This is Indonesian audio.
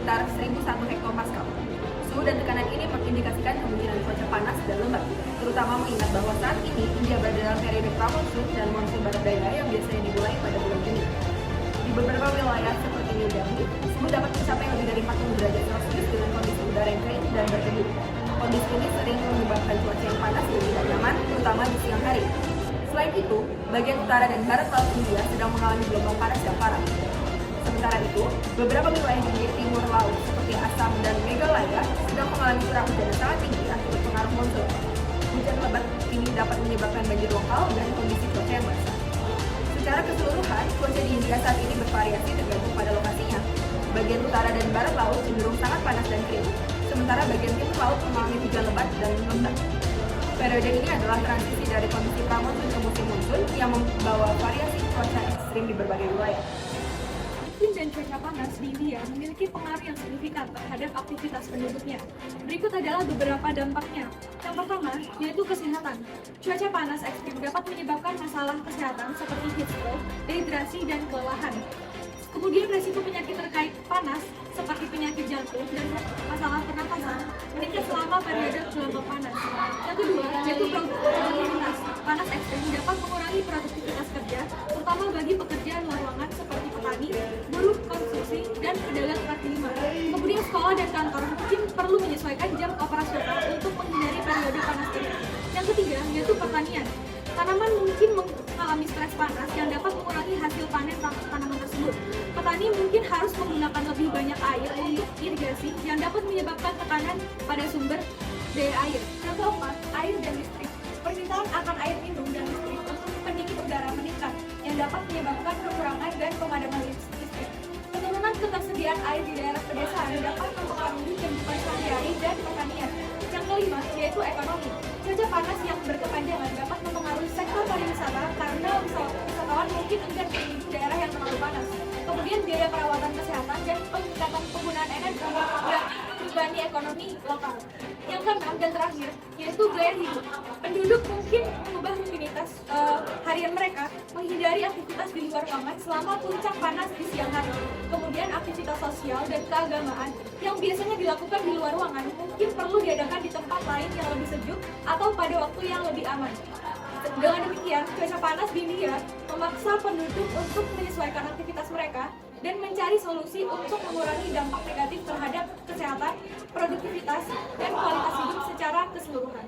sekitar 1001 hektopascal. Suhu dan tekanan ini mengindikasikan kemungkinan cuaca panas dan lembab, terutama mengingat bahwa saat ini India berada dalam periode pramonsun dan monsun barat daya yang biasanya dimulai pada bulan Juni. Di beberapa wilayah seperti New Delhi, suhu dapat mencapai lebih dari 40 derajat Celcius dengan kondisi udara yang kering dan berdebu. Kondisi ini sering menyebabkan cuaca yang panas dan tidak nyaman, terutama di siang hari. Selain itu, bagian utara dan barat laut India sedang mengalami gelombang panas yang parah. Sementara itu, beberapa wilayah di timur laut seperti Assam dan Meghalaya sedang mengalami curah hujan yang sangat tinggi akibat pengaruh monsun. Hujan lebat ini dapat menyebabkan banjir lokal dan kondisi cuaca yang basah. Secara keseluruhan, cuaca di India saat ini bervariasi tergantung pada lokasinya. Bagian utara dan barat laut cenderung sangat panas dan kering, sementara bagian timur laut mengalami hujan lebat dan lembab. Periode ini adalah transisi dari kondisi pramonsun ke musim monsun yang membawa variasi cuaca ekstrim di berbagai wilayah. Iklim dan cuaca panas di India memiliki pengaruh yang signifikan terhadap aktivitas penduduknya. Berikut adalah beberapa dampaknya. Yang pertama, yaitu kesehatan. Cuaca panas ekstrim dapat menyebabkan masalah kesehatan seperti heat stroke, dehidrasi, dan kelelahan. Kemudian resiko penyakit terkait panas seperti penyakit jantung dan masalah pernapasan meningkat selama periode gelombang panas. Yang kedua, yaitu produktivitas. Panas ekstrim dapat mengurangi produktivitas kerja, terutama bagi pekerja luar ruangan seperti petani, buruh konstruksi, dan pedagang kaki lima. Kemudian sekolah dan kantor mungkin perlu menyesuaikan jam operasional untuk menghindari periode panas ini. Yang ketiga, yaitu pertanian. Tanaman mungkin mengalami stres panas yang dapat mengurangi hasil panen tanaman tersebut. Petani mungkin harus menggunakan lebih banyak air untuk irigasi yang dapat menyebabkan tekanan pada sumber daya air. Yang keempat, air dan listrik. Permintaan akan air minum dan listrik untuk pendingin udara meningkat yang dapat menyebabkan kekurangan dan pemadaman listrik. Penurunan ketersediaan air di daerah pedesaan dapat mempengaruhi kehidupan sehari-hari dan pertanian. Yang kelima, yaitu ekonomi. Cuaca panas yang berkepanjangan dapat mempengaruhi sektor pariwisata karena wisatawan mungkin enggan pergi ke daerah yang terlalu panas. Kemudian biaya perawatan kesehatan dan peningkatan penggunaan energi yang membebani ekonomi lokal. Yang keenam dan terakhir, yaitu gaya hidup. Penduduk mungkin mengubah rutinitas harian mereka, menghindari aktivitas di luar ruangan selama puncak panas di siang hari. Kemudian aktivitas sosial dan keagamaan yang biasanya dilakukan di luar ruangan mungkin perlu diadakan di tempat lain yang lebih sejuk atau pada waktu yang lebih aman. Dengan demikian, cuaca panas di India memaksa penduduk untuk menyesuaikan aktivitas mereka dan mencari solusi untuk mengurangi dampak negatif terhadap kesehatan, produktivitas, dan kualitas hidup secara keseluruhan.